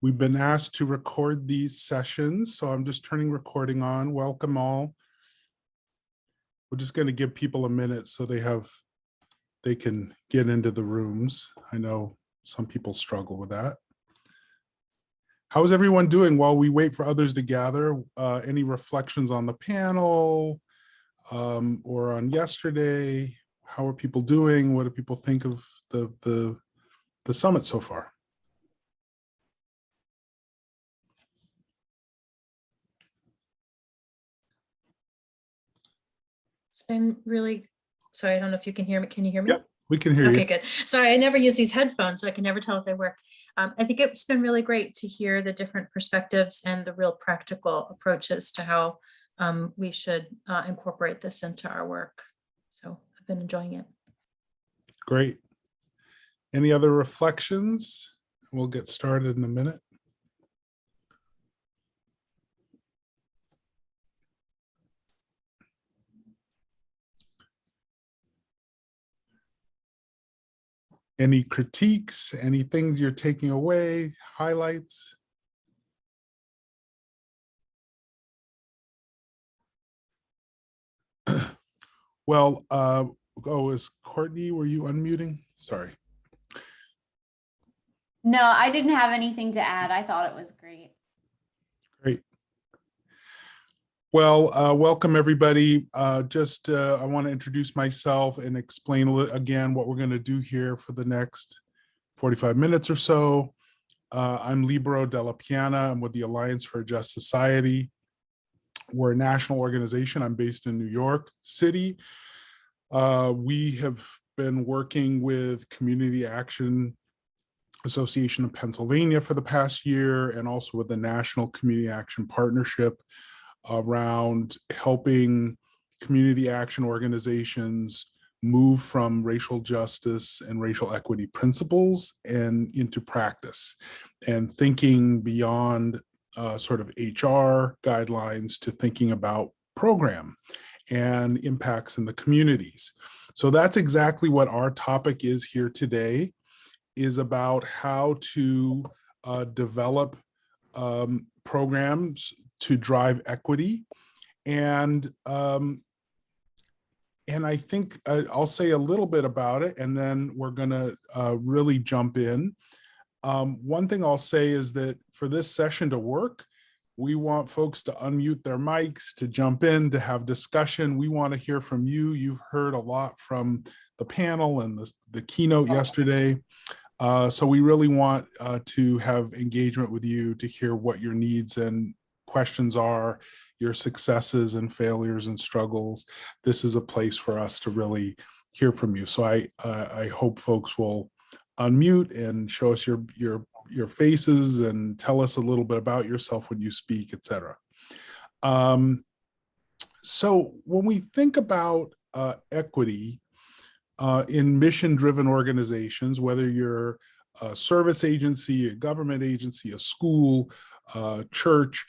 We've been asked to record these sessions, so I'm just turning recording on. Welcome all. We're just going to give people a minute so they can get into the rooms. I know some people struggle with that. How is everyone doing while we wait for others to gather? Any reflections on the panel or on yesterday? How are people doing? What do people think of the summit so far? It's been really, sorry, I don't know if you can hear me. Can you hear me? Yeah, we can hear you. Okay, good. Sorry, I never use these headphones, so I can never tell if they work. I think it's been really great to hear the different perspectives and the real practical approaches to how we should incorporate this into our work. So I've been enjoying it. Great. Any other reflections? We'll get started in a minute. Any critiques, any things you're taking away, highlights? Well, is Courtney, were you unmuting? Sorry. No, I didn't have anything to add. I thought it was great. Great. Well, welcome everybody. I want to introduce myself and explain again what we're going to do here for the next 45 minutes or so. I'm Libero Della Piana. I'm with the Alliance for a Just Society. We're a national organization. I'm based in New York City. We have been working with Community Action Association of Pennsylvania for the past year, and also with the National Community Action Partnership around helping community action organizations move from racial justice and racial equity principles and into practice, and thinking beyond sort of HR guidelines to thinking about program and impacts in the communities. So that's exactly what our topic is here today, is about how to develop programs to drive equity. And I think I'll say a little bit about it, and then we're gonna really jump in. One thing I'll say is that for this session to work, we want folks to unmute their mics, to jump in, to have discussion. We want to hear from you. You've heard a lot from the panel and the keynote yesterday. So we really want to have engagement with you, to hear what your needs and questions are, your successes and failures and struggles. This is a place for us to really hear from you. So I hope folks will unmute and show us your faces and tell us a little bit about yourself when you speak, etc. So when we think about equity in mission-driven organizations, whether you're a service agency, a government agency, a school, church,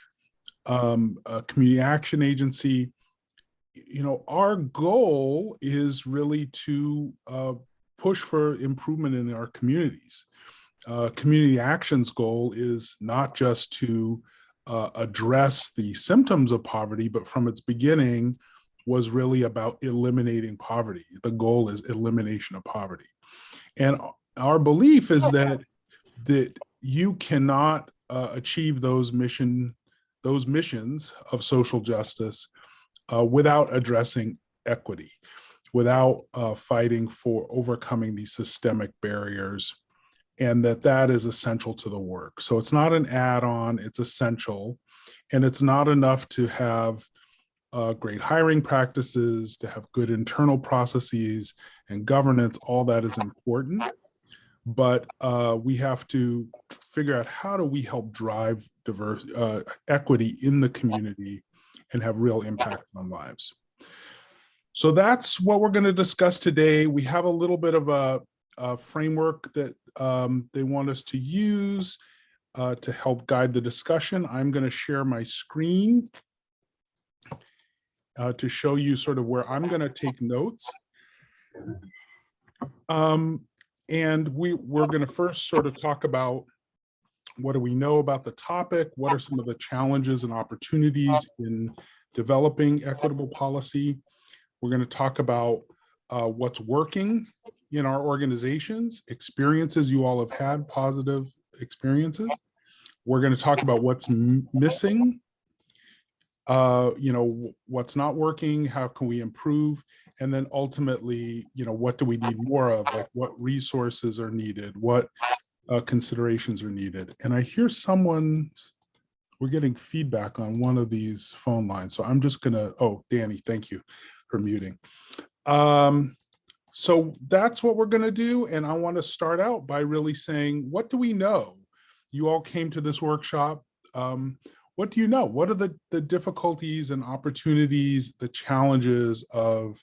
a community action agency, our goal is really to push for improvement in our communities. Community action's goal is not just to address the symptoms of poverty, but from its beginning was really about eliminating poverty. The goal is elimination of poverty. And our belief is that you cannot achieve those missions of social justice without addressing equity, without fighting for overcoming these systemic barriers, and that is essential to the work. So it's not an add-on, it's essential. And it's not enough to have great hiring practices, to have good internal processes and governance. All that is important. But we have to figure out, how do we help drive equity in the community and have real impact on lives. So that's what we're going to discuss today. We have a little bit of a framework that they want us to use to help guide the discussion. I'm going to share my screen to show you sort of where I'm going to take notes. And we're going to first sort of talk about what do we know about the topic? What are some of the challenges and opportunities in developing equitable policy? We're going to talk about what's working in our organizations, experiences you all have had, positive experiences. We're going to talk about what's missing, what's not working, how can we improve? And then ultimately, what do we need more of? Like what resources are needed? What considerations are needed? And I hear we're getting feedback on one of these phone lines. So I'm just gonna, Danny, thank you for muting. So that's what we're gonna do. And I wanna start out by really saying, what do we know? You all came to this workshop. What do you know? What are the difficulties and opportunities, the challenges of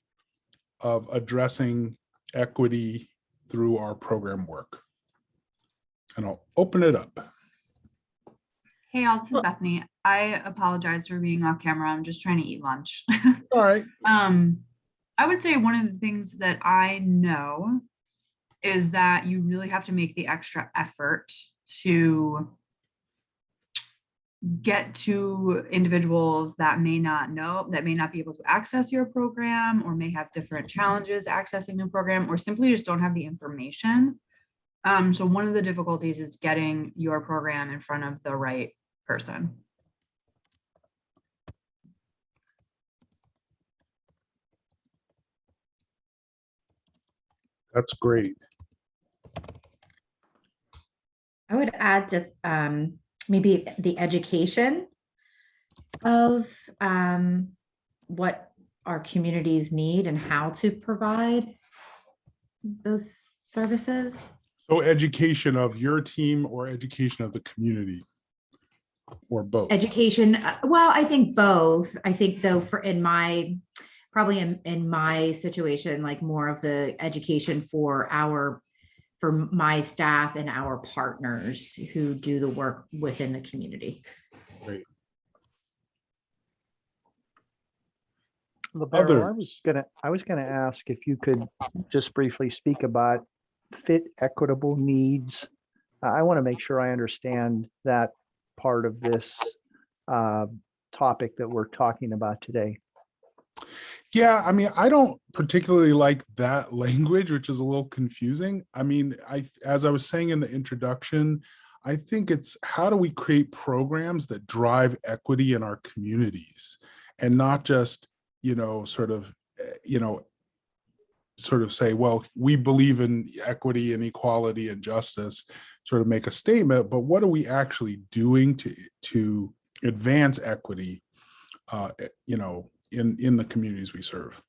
addressing equity through our program work? And I'll open it up. Hey, all, this is Bethany. I apologize for being off camera. I'm just trying to eat lunch. All right. I would say one of the things that I know is that you really have to make the extra effort to get to individuals that may not know, that may not be able to access your program, or may have different challenges accessing the program, or simply just don't have the information. So one of the difficulties is getting your program in front of the right person. That's great. I would add to maybe the education of what our communities need and how to provide those services. So education of your team or education of the community, or both? Education, well, I think both. I think though probably in my situation, like more of the education for my staff and our partners who do the work within the community. Great. Libero, I was gonna ask if you could just briefly speak about fit equitable needs. I want to make sure I understand that part of this topic that we're talking about today. Yeah, I mean, I don't particularly like that language, which is a little confusing. I mean, as I was saying in the introduction, I think it's how do we create programs that drive equity in our communities, and not just, sort of say, well, we believe in equity and equality and justice, sort of make a statement, but what are we actually doing to advance equity, in the communities we serve?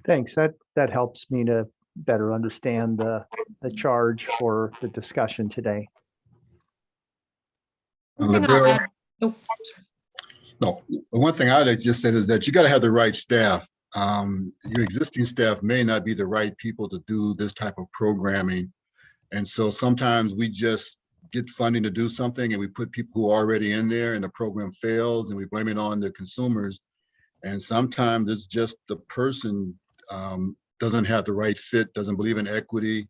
Thanks. That helps me to better understand the charge for the discussion today. One thing I'll add- No, one thing I'd just say is that you got to have the right staff. Your existing staff may not be the right people to do this type of programming. And so sometimes we just get funding to do something and we put people who are already in there and the program fails and we blame it on the consumers. And sometimes it's just the person doesn't have the right fit, doesn't believe in equity,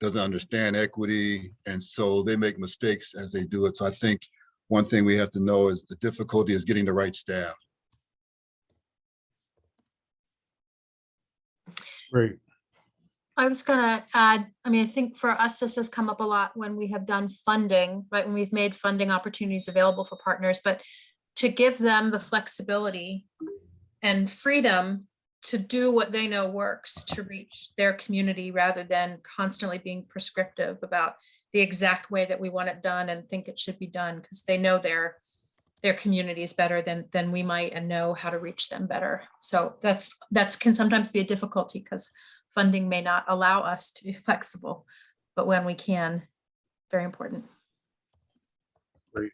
doesn't understand equity. And so they make mistakes as they do it. So I think one thing we have to know is the difficulty is getting the right staff. Great. I was going to add, I mean, I think for us, this has come up a lot when we have done funding, right? When we've made funding opportunities available for partners, but to give them the flexibility and freedom to do what they know works to reach their community, rather than constantly being prescriptive about the exact way that we want it done and think it should be done, because they know their communities better than we might, and know how to reach them better. So that can sometimes be a difficulty because funding may not allow us to be flexible, but when we can, very important. Great.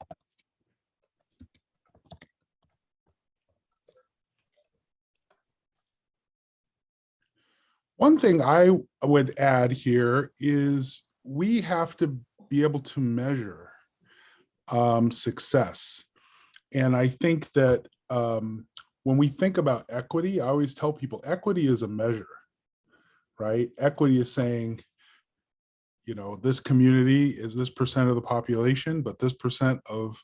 One thing I would add here is we have to be able to measure success. And I think that when we think about equity, I always tell people equity is a measure, right? Equity is saying, you know, this community is this percent of the population, but this percent of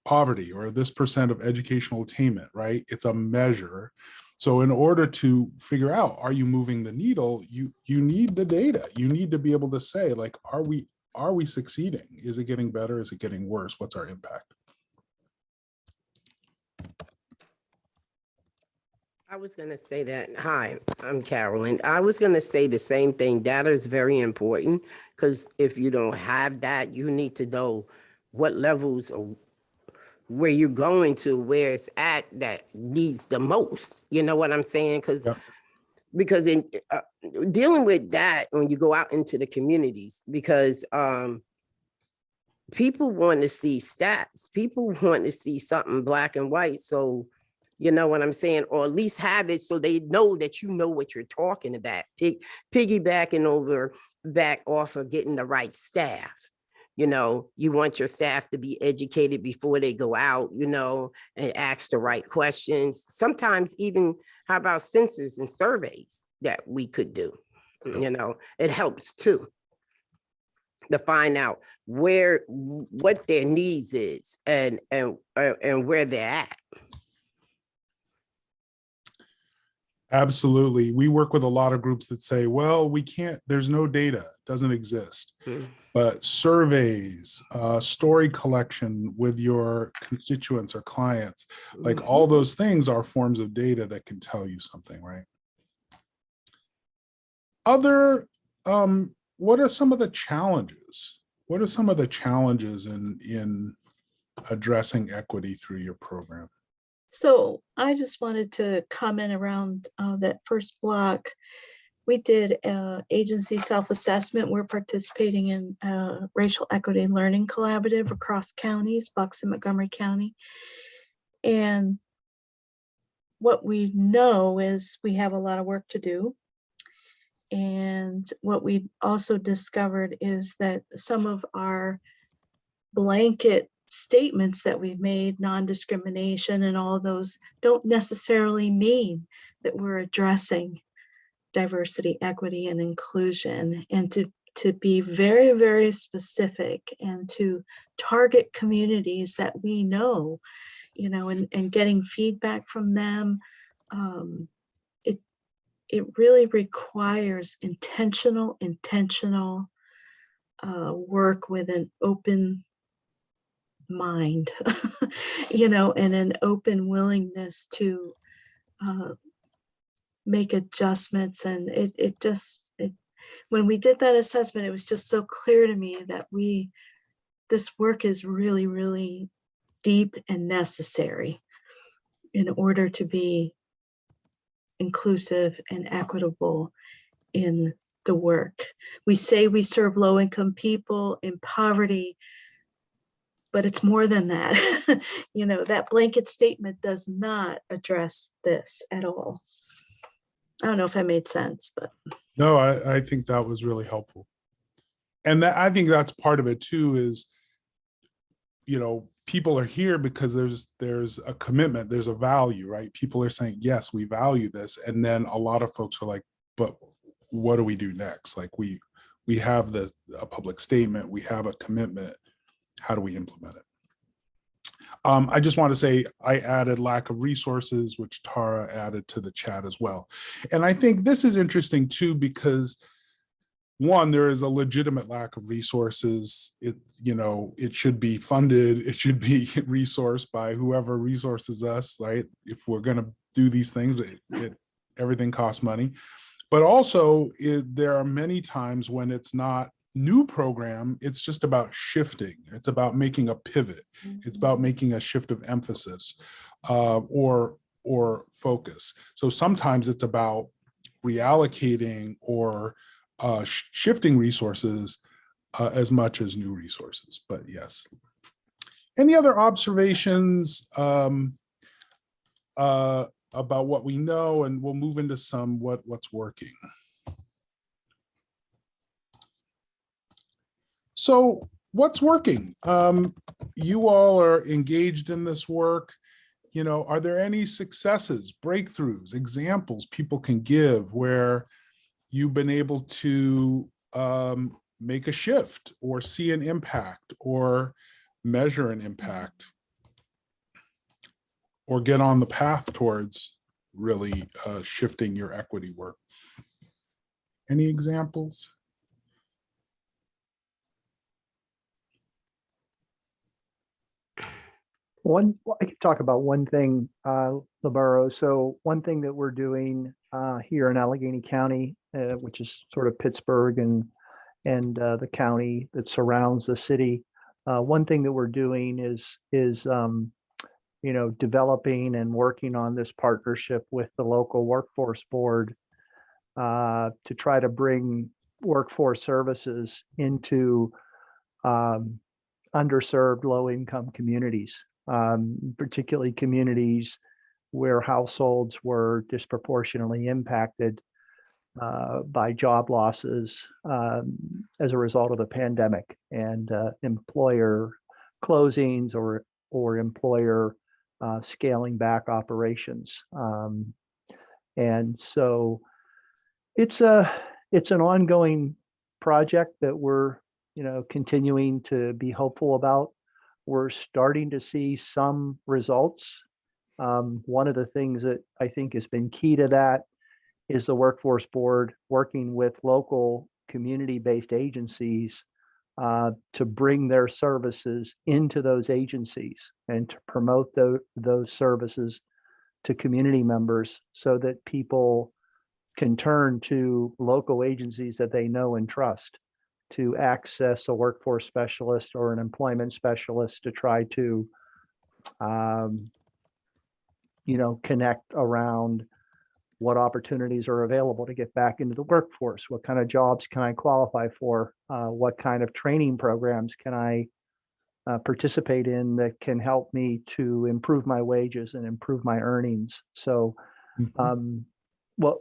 poverty, or this percent of educational attainment, right? It's a measure. So in order to figure out, are you moving the needle, you need the data. You need to be able to say, like, are we succeeding? Is it getting better? Is it getting worse? What's our impact? I was going to say that. Hi, I'm Carolyn. I was going to say the same thing. Data is very important, because if you don't have that, you need to know what levels or where you're going to, where it's at that needs the most. You know what I'm saying? Yep. Because in dealing with that, when you go out into the communities, because people want to see stats, people want to see something black and white. So, you know what I'm saying? Or at least have it so they know that you know what you're talking about. Piggybacking back off of getting the right staff. You know, you want your staff to be educated before they go out, you know, and ask the right questions. Sometimes even, how about census and surveys that we could do? You know, it helps too, to find out what their needs is and where they're at. Absolutely. We work with a lot of groups that say, well, we can't, there's no data, it doesn't exist. But surveys, story collection with your constituents or clients, like all those things are forms of data that can tell you something, right? What are some of the challenges? What are some of the challenges in addressing equity through your program? So I just wanted to comment around that first block. We did agency self-assessment. We're participating in Racial Equity Learning Collaborative across counties, Bucks and Montgomery County. And what we know is we have a lot of work to do. And what we also discovered is that some of our blanket statements that we've made, non-discrimination and all of those, don't necessarily mean that we're addressing diversity, equity, and inclusion. And to be very, very specific and to target communities that we know, you know, and getting feedback from them, it really requires intentional work with an open mind, you know, and an open willingness to make adjustments. And when we did that assessment, it was just so clear to me that this work is really, really deep and necessary in order to be inclusive and equitable in the work. We say we serve low-income people in poverty, but it's more than that. You know, that blanket statement does not address this at all. I don't know if I made sense, but. No, I think that was really helpful. And I think that's part of it too, is, you know, people are here because there's a commitment, there's a value, right? People are saying, yes, we value this. And then a lot of folks are like, but what do we do next? Like we have a public statement, we have a commitment. How do we implement it? I just want to say I added lack of resources, which Tara added to the chat as well. And I think this is interesting too, because one, there is a legitimate lack of resources. It should be funded. It should be resourced by whoever resources us, right? If we're going to do these things, everything costs money. But also there are many times when it's not new program, it's just about shifting. It's about making a pivot. It's about making a shift of emphasis or focus. So sometimes it's about reallocating or shifting resources as much as new resources. But yes. Any other observations about what we know, and we'll move into some what's working. So what's working? You all are engaged in this work. You know, are there any successes, breakthroughs, examples people can give where you've been able to make a shift or see an impact or measure an impact or get on the path towards really shifting your equity work. Any examples? I could talk about one thing, Labaro. So one thing that we're doing here in Allegheny County, which is sort of Pittsburgh and the county that surrounds the city. One thing that we're doing is developing and working on this partnership with the local workforce board to try to bring workforce services into underserved low-income communities, particularly communities where households were disproportionately impacted by job losses as a result of the pandemic and employer closings or employer scaling back operations. And so it's an ongoing project that we're continuing to be hopeful about. We're starting to see some results. One of the things that I think has been key to that is the workforce board working with local community-based agencies to bring their services into those agencies and to promote those services to community members so that people can turn to local agencies that they know and trust to access a workforce specialist or an employment specialist to try to connect around what opportunities are available to get back into the workforce. What kind of jobs can I qualify for? What kind of training programs can I participate in that can help me to improve my wages and improve my earnings? So, well,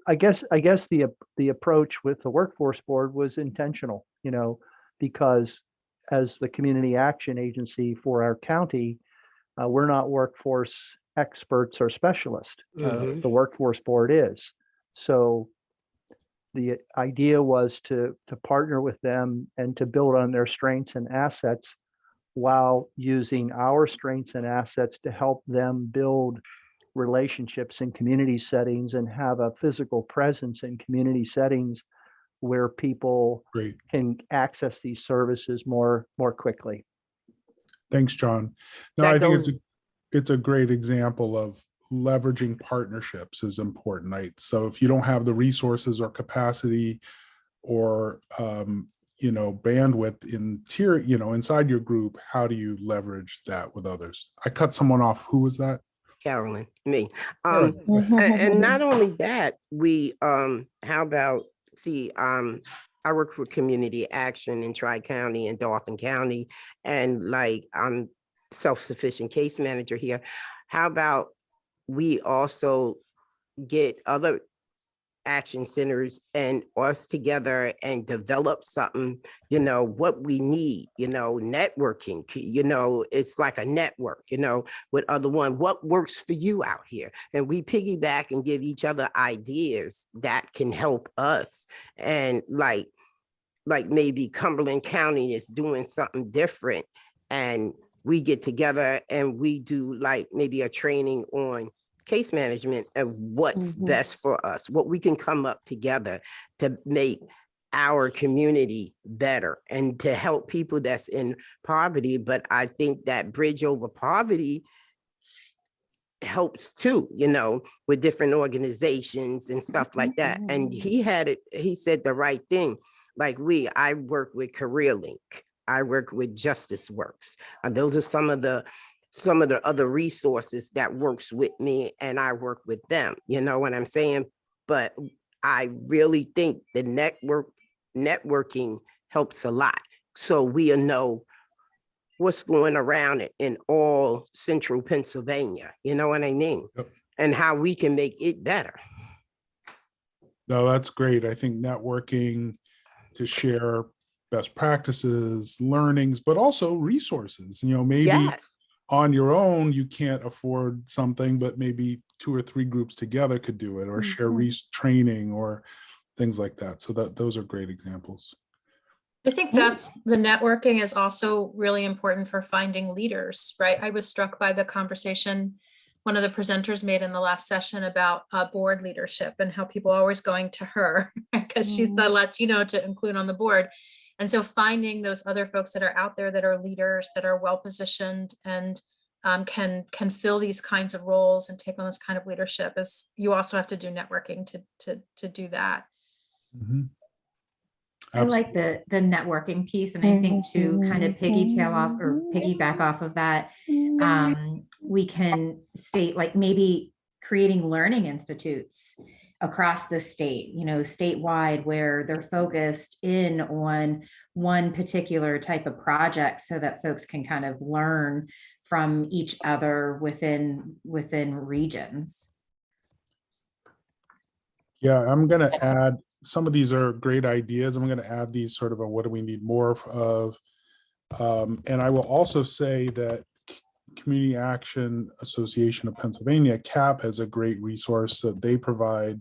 I guess the approach with the workforce board was intentional, because as the community action agency for our county, we're not workforce experts or specialists. The workforce board is. So the idea was to partner with them and to build on their strengths and assets while using our strengths and assets to help them build relationships in community settings and have a physical presence in community settings where people can access these services more quickly. Thanks, John. No, I think it's a great example of leveraging partnerships is important, right? So if you don't have the resources or capacity or bandwidth inside your group, how do you leverage that with others? I cut someone off. Who was that? Carolyn, me. And not only that, we how about I work for community action in Tri-County and Dauphin County, and I'm self-sufficient case manager here. How about we also get other action centers and us together and develop something, what we need, networking, it's like a network, with other one, what works for you out here. And we piggyback and give each other ideas that can help us. And like maybe Cumberland County is doing something different, and we get together and we do maybe a training on case management and what's best for us, what we can come up together to make our community better and to help people that's in poverty. But I think that bridge over poverty helps too, with different organizations and stuff like that. And he said the right thing. I work with CareerLink. I work with Justice Works. And those are some of the other resources that works with me, and I work with them. You know what I'm saying? But I really think the networking helps a lot. So we know what's going around in all central Pennsylvania. You know what I mean? Yep. And how we can make it better. No, that's great. I think networking to share best practices, learnings, but also resources, maybe on your own, you can't afford something, but maybe 2 or 3 groups together could do it, or share training, or things like that. So those are great examples. I think that's the networking is also really important for finding leaders, right? I was struck by the conversation one of the presenters made in the last session about board leadership and how people are always going to her because she's the Latino to include on the board. And so finding those other folks that are out there that are leaders, that are well positioned and can fill these kinds of roles and take on this kind of leadership is you also have to do networking to do that. Mhm. I like the networking piece, and I think to kind of piggyback off of that, we can state like maybe creating learning institutes across the state, you know, statewide, where they're focused in on one particular type of project so that folks can kind of learn from each other within regions. Yeah, I'm going to add, some of these are great ideas. I'm going to add these sort of a what do we need more of. And I will also say that Community Action Association of Pennsylvania, CAAP, has a great resource that they provide,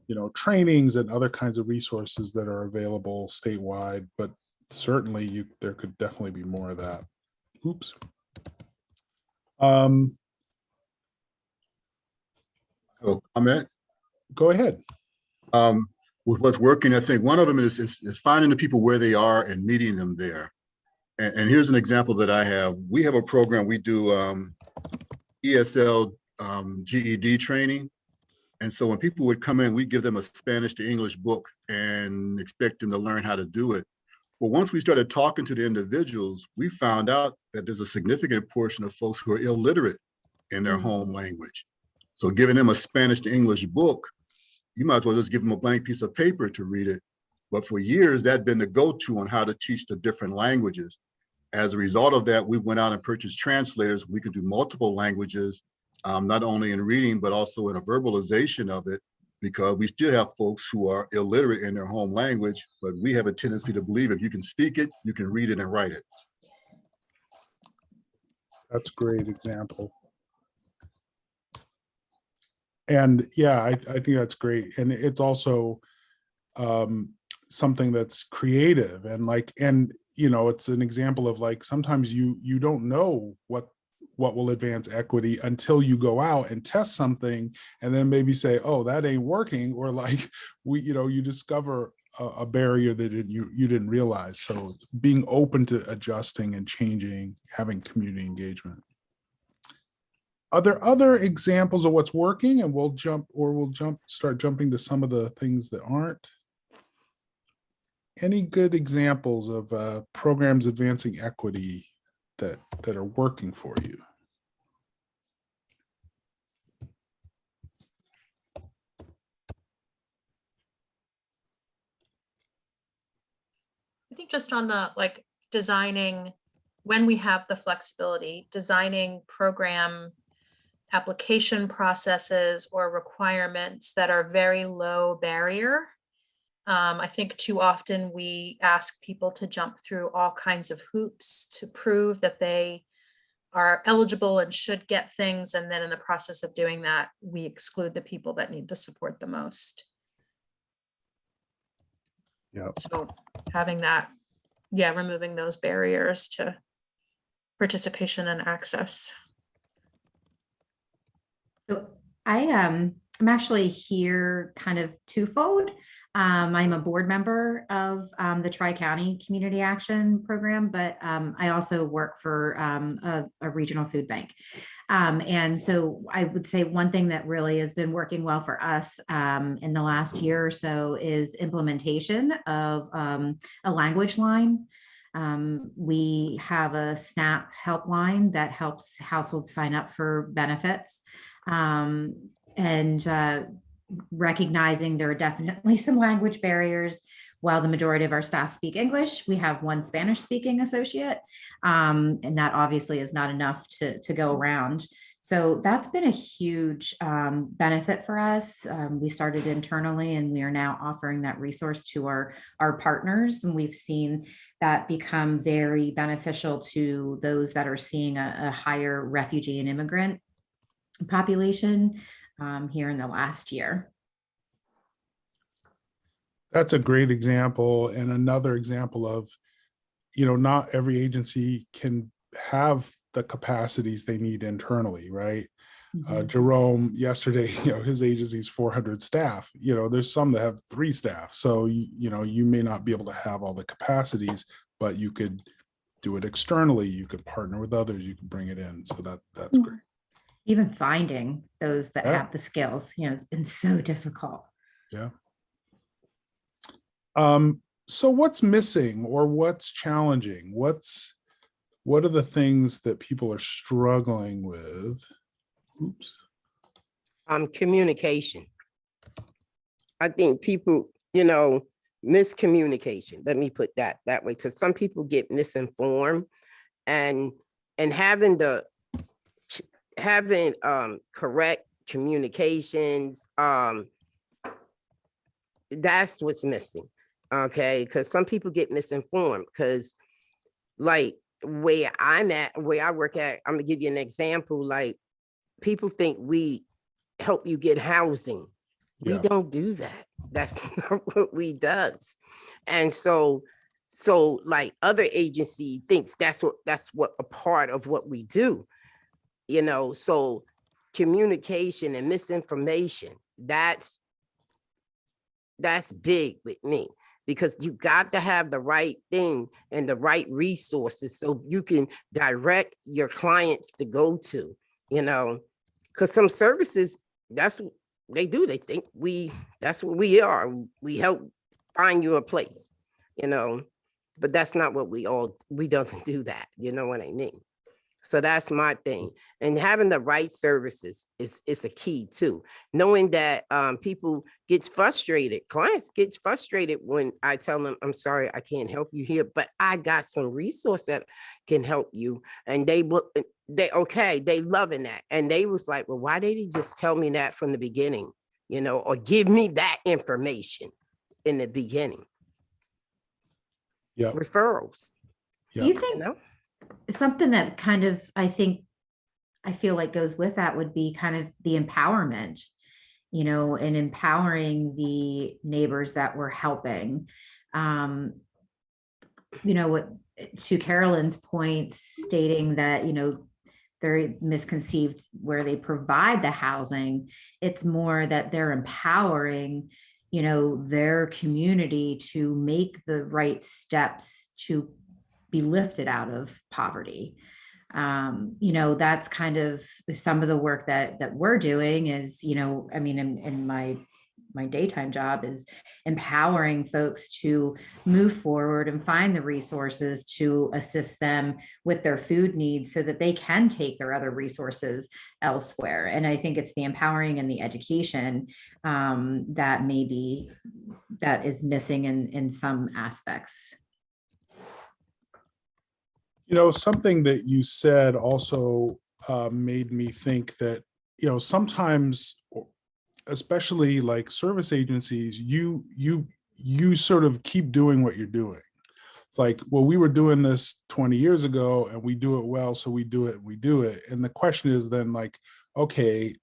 you know, trainings and other kinds of resources that are available statewide, but certainly there could definitely be more of that. Oops. Comment? Go ahead. With what's working, I think one of them is finding the people where they are and meeting them there. And here's an example that I have. We have a program, we do ESL GED training. And so when people would come in, we give them a Spanish to English book and expect them to learn how to do it. But once we started talking to the individuals, we found out that there's a significant portion of folks who are illiterate in their home language. So giving them a Spanish to English book, you might as well just give them a blank piece of paper to read it. But for years, that'd been the go-to on how to teach the different languages. As a result of that, we went out and purchased translators. We could do multiple languages, not only in reading, but also in a verbalization of it, because we still have folks who are illiterate in their home language, but we have a tendency to believe if you can speak it, you can read it and write it. That's a great example. And yeah, I think that's great. And it's also something that's creative and you know, it's an example of like, sometimes you don't know what will advance equity until you go out and test something and then maybe say, oh, that ain't working. Or like you discover a barrier that you didn't realize. So being open to adjusting and changing, having community engagement. Are there other examples of what's working? And we'll start jumping to some of the things that aren't. Any good examples of programs advancing equity that are working for you? I think just on the like designing, when we have the flexibility, designing program application processes or requirements that are very low barrier. I think too often we ask people to jump through all kinds of hoops to prove that they are eligible and should get things. And then in the process of doing that, we exclude the people that need the support the most. Yeah. So having that, removing those barriers to participation and access. So I'm actually here kind of twofold. I'm a board member of the Tri-County Community Action Program, but I also work for a regional food bank. And so I would say one thing that really has been working well for us in the last year or so is implementation of a language line. We have a SNAP helpline that helps households sign up for benefits. And recognizing there are definitely some language barriers. While the majority of our staff speak English, we have one Spanish speaking associate, and that obviously is not enough to go around. So that's been a huge benefit for us. We started internally and we are now offering that resource to our partners. And we've seen that become very beneficial to those that are seeing a higher refugee and immigrant population here in the last year. That's a great example, and another example of, not every agency can have the capacities they need internally, right? Jerome yesterday, his agency's 400 staff. There's some that have 3 staff. So, you may not be able to have all the capacities, but you could do it externally. You could partner with others. You could bring it in. So that's great. Even finding those that Yeah. have the skills, it's been so difficult. Yeah. So what's missing or what's challenging? What are the things that people are struggling with? Oops. Communication. I think people, miscommunication. Let me put that way, because some people get misinformed, and having correct communications, that's what's missing. Okay, because some people get misinformed, because like where I work at, I'm gonna give you an example. Like, people think we help you get housing. We Yeah. don't do that. That's not what we does. And so like other agency thinks that's what a part of what we do, so communication and misinformation, that's big with me, because you got to have the right thing and the right resources so you can direct your clients to go to, because some services, that's what they do. They think that's what we are. We help find you a place, but that's not what we doesn't do that. You know what I mean? So that's my thing. And having the right services is a key too. Knowing that people gets frustrated, clients gets frustrated when I tell them, I'm sorry, I can't help you here, but I got some resource that can help you. And they loving that. And they was like, well, why did he just tell me that from the beginning, or give me that information in the beginning? Yeah. Referrals. Do you think something that kind of, I feel like goes with that would be kind of the empowerment, and empowering the neighbors that we're helping. What, to Carolyn's point, stating that, they're misconceived where they provide the housing. It's more that they're empowering, their community to make the right steps to be lifted out of poverty. That's kind of some of the work that we're doing is, in my daytime job is empowering folks to move forward and find the resources to assist them with their food needs so that they can take their other resources elsewhere. And I think it's the empowering and the education that is missing in some aspects. Something that you said also made me think that, sometimes, especially like service agencies, you sort of keep doing what you're doing. It's like, well, we were doing this 20 years ago and we do it well, so we do it. And the question is then like, okay,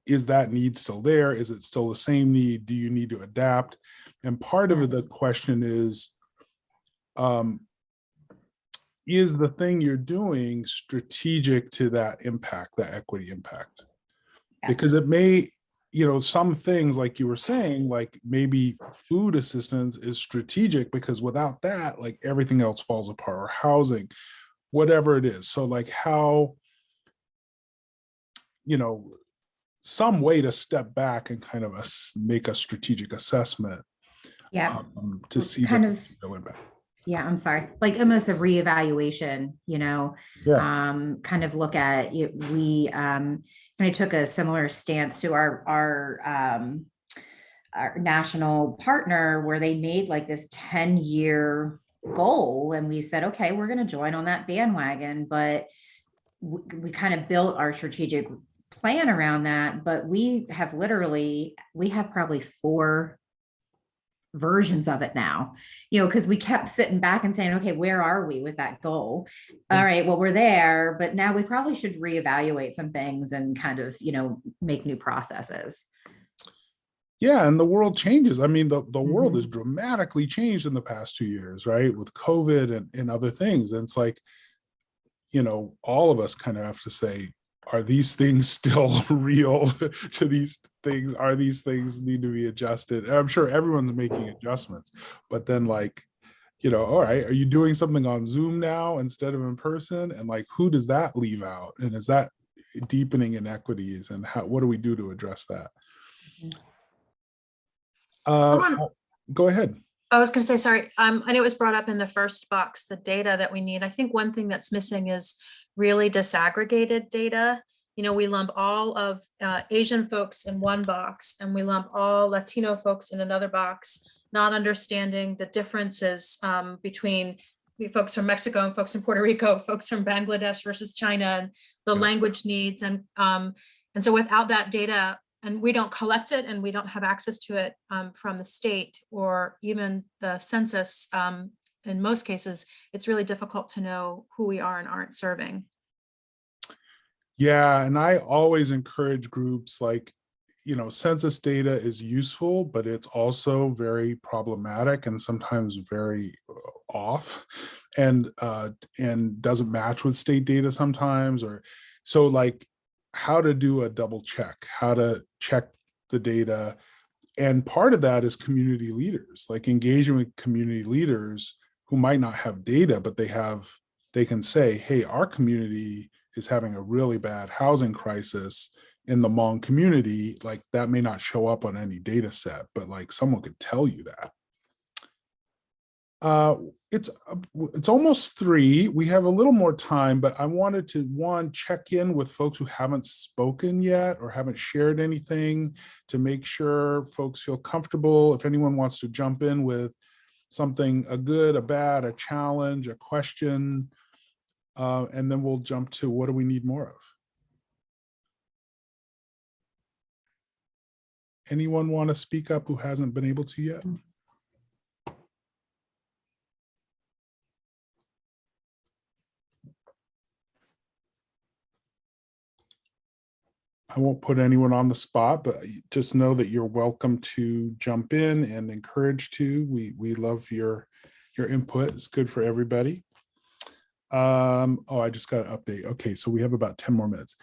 is that need still there? Is it still the same need? Do you need to adapt? And part of the question is the thing you're doing strategic to that impact, that equity impact? Yeah. Because it may, some things like you were saying, like maybe food assistance is strategic because without that, like everything else falls apart, or housing, whatever it is. So like how, some way to step back and kind of make a strategic assessment. Yeah. To see kind of impact. Yeah, I'm sorry. Like almost a reevaluation, kind of look at it. We kind of took a similar stance to our national partner, where they made like this 10-year goal. And we said, okay, we're going to join on that bandwagon, but we kind of built our strategic plan around that. But we have probably 4 versions of it now, because we kept sitting back and saying, okay, where are we with that goal? All right, well, we're there, but now we probably should reevaluate some things and kind of, make new processes. Yeah, and the world changes. I mean, the world has Mhm. dramatically changed in the past 2 years, right? With COVID and other things. And it's like, all of us kind of have to say, are these things still real to these things? Are these things need to be adjusted? And I'm sure everyone's making adjustments, but then like, all right, are you doing something on Zoom now instead of in person? And like, who does that leave out? And is that deepening inequities? And what do we do to address that? Someone- Go ahead. I was going to say, sorry, I know it was brought up in the first box, the data that we need. I think one thing that's missing is really disaggregated data. We lump all of Asian folks in one box and we lump all Latino folks in another box, not understanding the differences between folks from Mexico and folks from Puerto Rico, folks from Bangladesh versus China, and the Yeah. language needs. And so without that data, and we don't collect it and we don't have access to it from the state or even the census, in most cases, it's really difficult to know who we are and aren't serving. Yeah, and I always encourage groups like, census data is useful, but it's also very problematic and sometimes very off, and doesn't match with state data sometimes. Or so like how to do a double check, how to check the data. And part of that is community leaders, like engaging with community leaders who might not have data, but they can say, hey, our community is having a really bad housing crisis in the Hmong community. Like that may not show up on any data set, but like someone could tell you that. It's almost 3. We have a little more time, but I wanted to check in with folks who haven't spoken yet or haven't shared anything to make sure folks feel comfortable. If anyone wants to jump in with something, a good, a bad, a challenge, a question, and then we'll jump to what do we need more of? Anyone want to speak up who hasn't been able to yet? I won't put anyone on the spot, but just know that you're welcome to jump in and encouraged to. We love your input. It's good for everybody. I just got an update. Okay, so we have about 10 more minutes.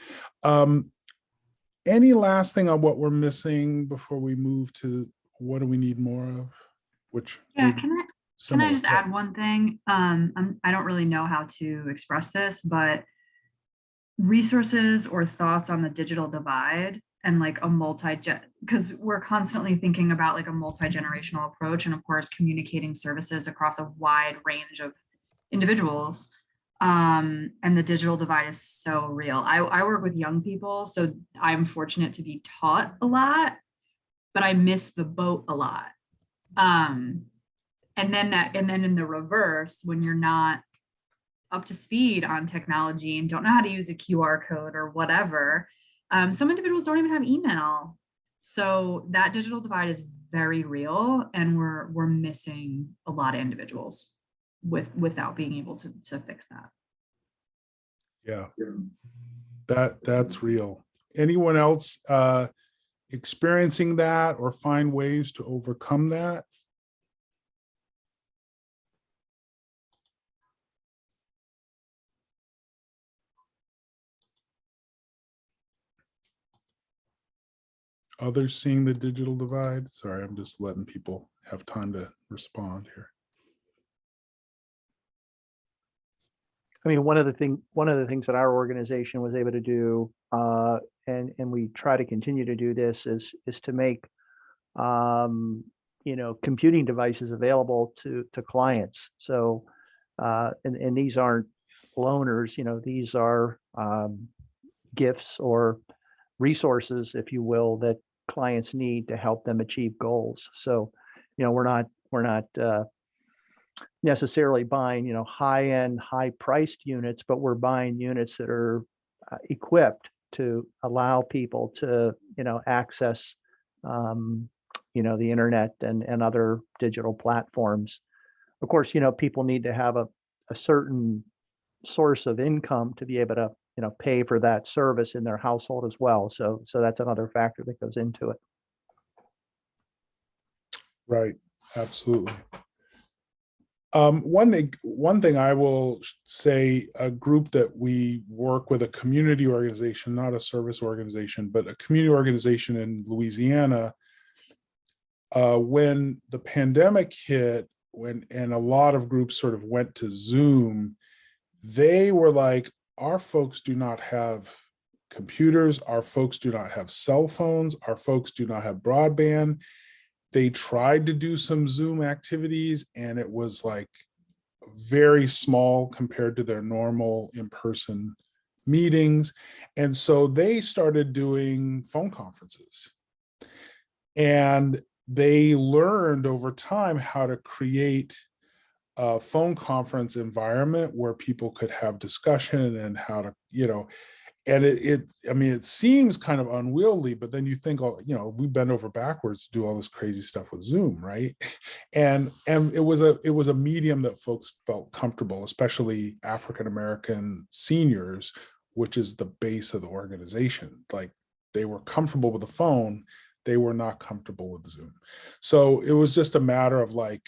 Any last thing on what we're missing before we move to what do we need more of? Yeah, can I just add one thing? I don't really know how to express this, but resources or thoughts on the digital divide and like a because we're constantly thinking about like a multi-generational approach, and of course communicating services across a wide range of individuals. And the digital divide is so real. I work with young people, so I'm fortunate to be taught a lot, but I miss the boat a lot. And then in the reverse, when you're not up to speed on technology and don't know how to use a QR code or whatever, some individuals don't even have email. So that digital divide is very real, and we're missing a lot of individuals without being able to fix that. Yeah, that's real. Anyone else experiencing that or find ways to overcome that? Others seeing the digital divide? Sorry, I'm just letting people have time to respond here. I mean, one of the things that our organization was able to do, and we try to continue to do this, is to make computing devices available to clients. So, and these aren't loaners, these are gifts or resources, if you will, that clients need to help them achieve goals. So, we're not necessarily buying, high-end, high-priced units, but we're buying units that are equipped to allow people to, access, the internet and other digital platforms. Of course, people need to have a certain source of income to be able to, pay for that service in their household as well. So that's another factor that goes into it. Right, absolutely. One thing I will say, a group that we work with, a community organization, not a service organization, but a community organization in Louisiana, when the pandemic hit, and a lot of groups sort of went to Zoom, they were like, our folks do not have computers, our folks do not have cell phones, our folks do not have broadband. They tried to do some Zoom activities, and it was like very small compared to their normal in-person meetings. And so they started doing phone conferences. And they learned over time how to create a phone conference environment where people could have discussion, and how to, and I mean, it seems kind of unwieldy, but then you think, oh, we bend over backwards to do all this crazy stuff with Zoom, right? And it was a medium that folks felt comfortable, especially African American seniors, which is the base of the organization. Like, they were comfortable with the phone, they were not comfortable with Zoom. So it was just a matter of like,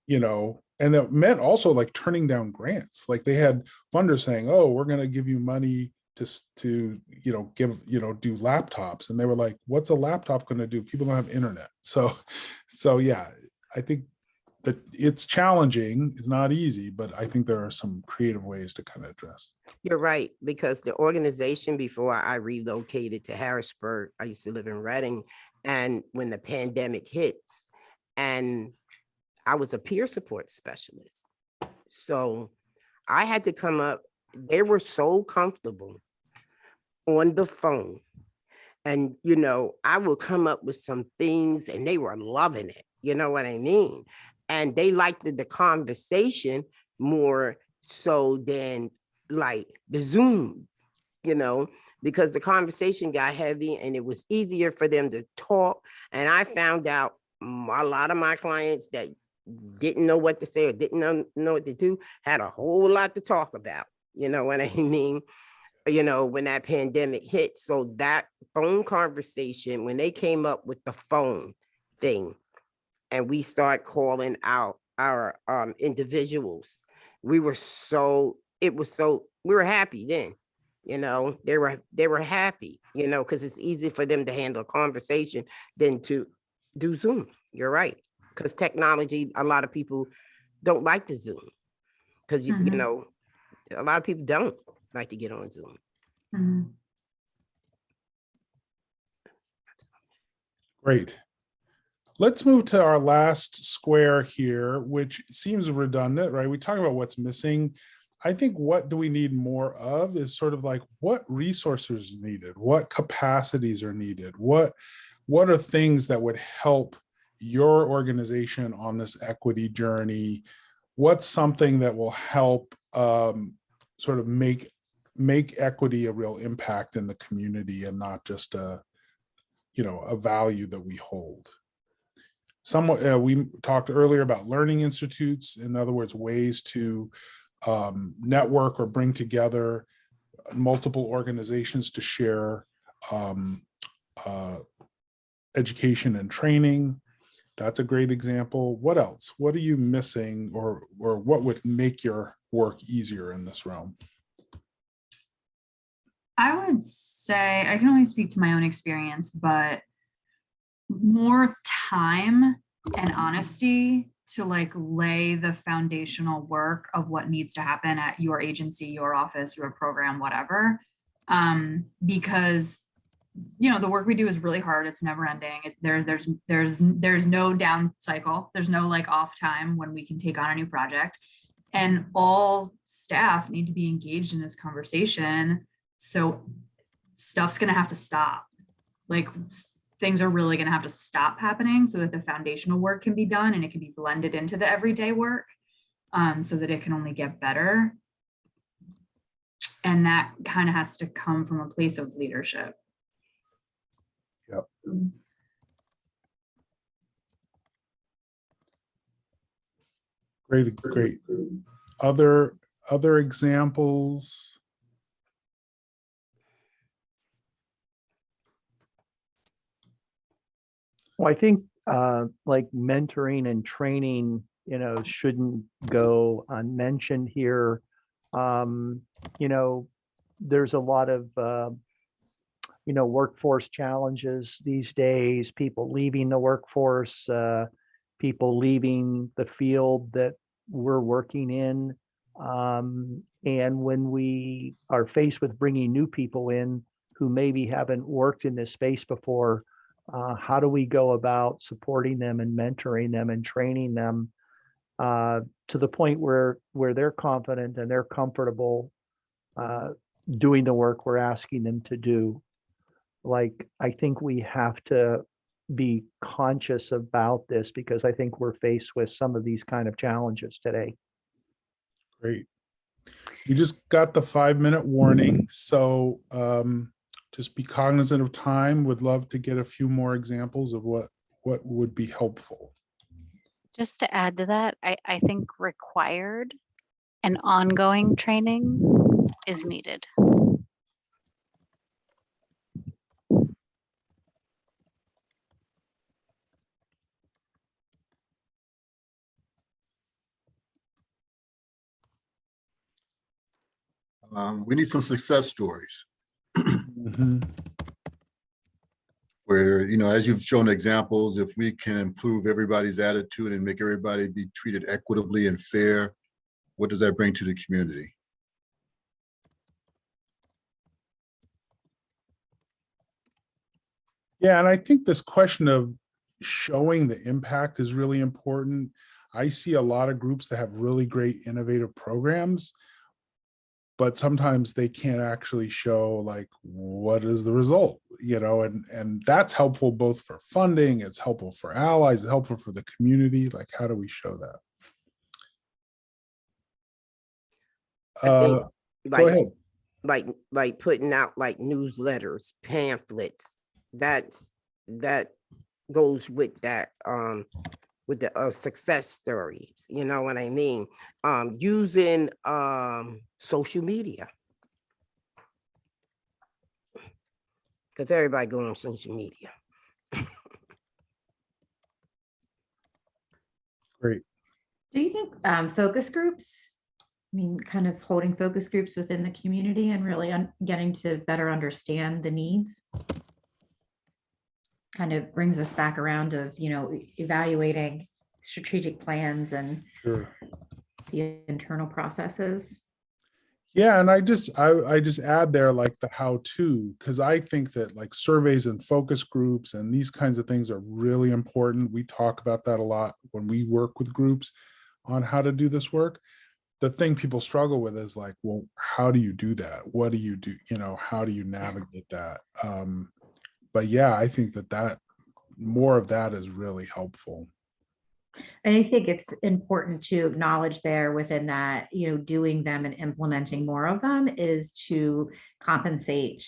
and that meant also like turning down grants. Like, they had funders saying, oh, we're going to give you money to do laptops. And they were like, what's a laptop going to do? People don't have internet. So yeah, I think that it's challenging. It's not easy, but I think there are some creative ways to kind of address. You're right, because the organization, before I relocated to Harrisburg, I used to live in Reading, and when the pandemic hit, and I was a peer support specialist. So I had to come up, they were so comfortable on the phone. And, I would come up with some things and they were loving it. You know what I mean? And they liked the conversation more so than like the Zoom, because the conversation got heavy and it was easier for them to talk. And I found out a lot of my clients that didn't know what to say or didn't know what to do had a whole lot to talk about. You know what I mean? When that pandemic hit. So that phone conversation, when they came up with the phone thing, and we start calling out our individuals, we were happy then. They were happy, because it's easy for them to handle a conversation than to do Zoom. You're right. Because technology, a lot of people don't like the Zoom, because a lot of people don't like to get on Zoom. Mhm. Great. Let's move to our last square here, which seems redundant, right? We talk about what's missing. I think what do we need more of is sort of like, what resources are needed, what capacities are needed, what are things that would help your organization on this equity journey? What's something that will help sort of make equity a real impact in the community, and not just a value that we hold? We talked earlier about learning institutes, in other words, ways to network or bring together multiple organizations to share education and training. That's a great example. What else? What are you missing, or what would make your work easier in this realm? I would say, I can only speak to my own experience, but more time and honesty to like lay the foundational work of what needs to happen at your agency, your office, your program, whatever. Because the work we do is really hard. It's never ending. There's no down cycle. There's no like off time when we can take on a new project, and all staff need to be engaged in this conversation. So stuff's going to have to stop. Like, things are really going to have to stop happening so that the foundational work can be done and it can be blended into the everyday work, so that it can only get better. And that kind of has to come from a place of leadership. Yep. Great. Other examples? Well, I think like mentoring and training, shouldn't go unmentioned here. There's a lot of, workforce challenges these days, people leaving the workforce, people leaving the field that we're working in. And when we are faced with bringing new people in who maybe haven't worked in this space before, how do we go about supporting them and mentoring them and training them to the point where they're confident and they're comfortable doing the work we're asking them to do? Like, I think we have to be conscious about this because I think we're faced with some of these kind of challenges today. Great. You just got the 5-minute warning. So just be cognizant of time. Would love to get a few more examples of what would be helpful. Just to add to that, I think required and ongoing training is needed. We need some success stories Mhm. where, as you've shown examples, if we can improve everybody's attitude and make everybody be treated equitably and fair, what does that bring to the community? Yeah, and I think this question of showing the impact is really important. I see a lot of groups that have really great innovative programs, but sometimes they can't actually show like what is the result, and that's helpful both for funding, it's helpful for allies, it's helpful for the community. Like, how do we show that? I think Go ahead. like putting out like newsletters, pamphlets, that goes with that, with the success stories, you know what I mean? Using social media. Because everybody go on social media. Great. Do you think focus groups, kind of holding focus groups within the community and really getting to better understand the needs kind of brings us back around of, evaluating strategic plans and Sure. the internal processes? Yeah, and I just add there like the how-to, because I think that like surveys and focus groups and these kinds of things are really important. We talk about that a lot when we work with groups on how to do this work. The thing people struggle with is like, well, how do you do that? What do you do? How do you navigate that? But yeah, I think that more of that is really helpful. And I think it's important to acknowledge there within that, doing them and implementing more of them is to compensate,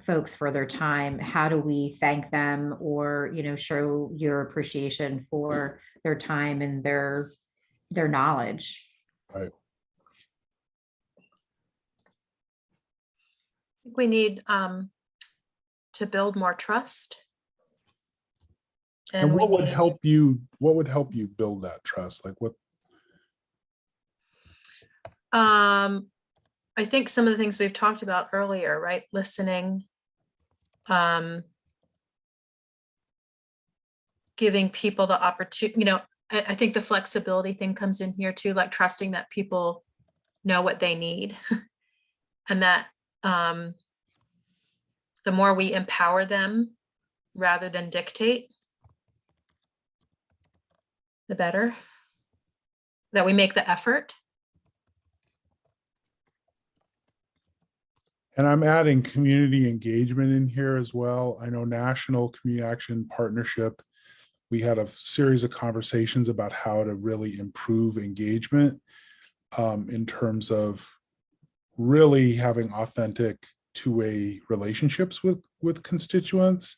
folks for their time. How do we thank them or, show your appreciation for their time and their knowledge? Right. I think we need to build more trust. And what would help you build that trust? Like what? I think some of the things we've talked about earlier, right? Listening, giving people the opportunity, I think the flexibility thing comes in here too, like trusting that people know what they need and that the more we empower them rather than dictate, the better, that we make the effort. And I'm adding community engagement in here as well. I know National Community Action Partnership, we had a series of conversations about how to really improve engagement in terms of really having authentic two-way relationships with constituents,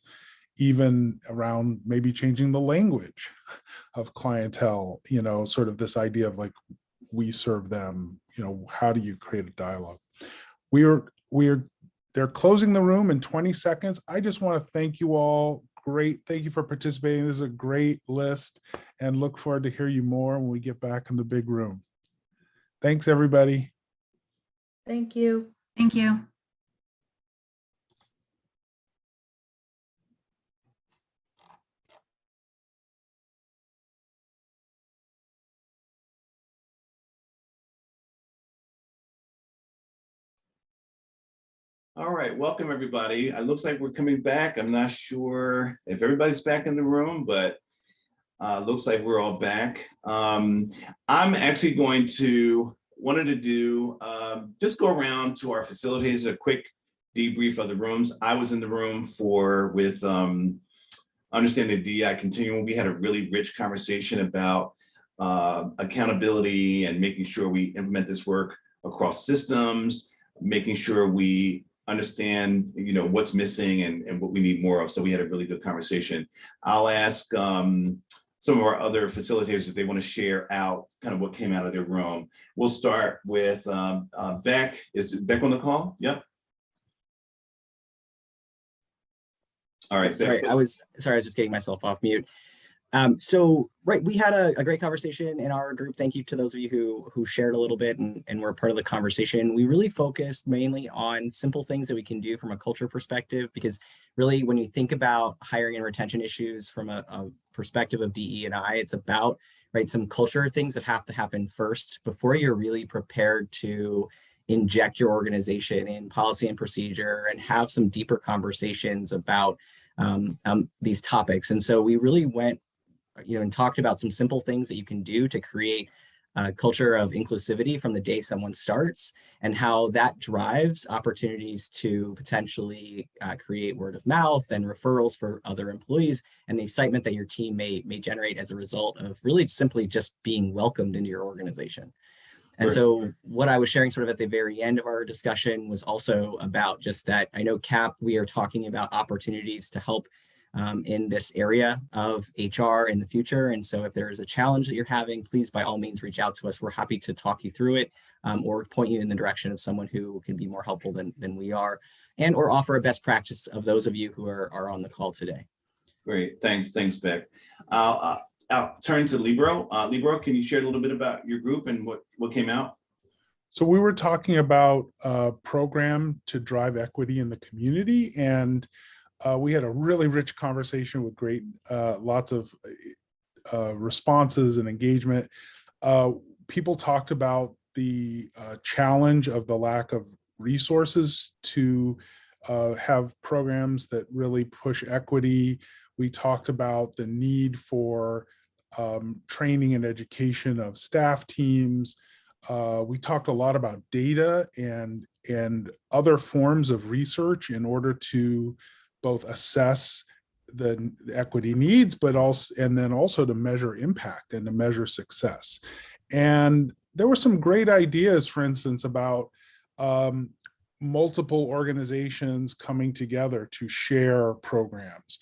even around maybe changing the language of clientele, sort of this idea of like, we serve them, how do you create a dialogue? They're closing the room in 20 seconds. I just want to thank you all. great. Thank you for participating. This is a great list, and look forward to hear you more when we get back in the big room. Thanks, everybody. Thank you. Thank you. All right, welcome everybody. It looks like we're coming back. I'm not sure if everybody's back in the room, but looks like we're all back. I'm actually wanted to do, just go around to our facilities, a quick debrief of the rooms. I was in the room with Understanding the DEI Continuum. We had a really rich conversation about accountability and making sure we implement this work across systems, making sure we understand, what's missing and what we need more of. So we had a really good conversation. I'll ask some of our other facilitators if they want to share out kind of what came out of their room. We'll start with Beck. Is Beck on the call? Yep. All right. Sorry, Beck. I was just getting myself off mute. Right, we had a great conversation in our group. Thank you to those of you who shared a little bit and were part of the conversation. We really focused mainly on simple things that we can do from a culture perspective, because really when you think about hiring and retention issues from a perspective of DE&I, it's about, right, some culture things that have to happen first before you're really prepared to inject your organization in policy and procedure and have some deeper conversations about these topics. And so we really went and talked about some simple things that you can do to create a culture of inclusivity from the day someone starts, and how that drives opportunities to potentially create word of mouth and referrals for other employees, and the excitement that your team may generate as a result of really simply just being welcomed into your organization. And so what I was sharing sort of at the very end of our discussion was also about just that. I know CAAP, we are talking about opportunities to help in this area of HR in the future. And so if there is a challenge that you're having, please by all means reach out to us. We're happy to talk you through it or point you in the direction of someone who can be more helpful than we are, and or offer a best practice of those of you who are on the call today. Great, thanks Beck. I'll turn to Libro. Libro, can you share a little bit about your group and what came out? So we were talking about a program to drive equity in the community, and we had a really rich conversation with lots of responses and engagement. People talked about the challenge of the lack of resources to have programs that really push equity. We talked about the need for training and education of staff teams. We talked a lot about data and other forms of research in order to both assess the equity needs, but also to measure impact and to measure success. And there were some great ideas, for instance, about multiple organizations coming together to share programs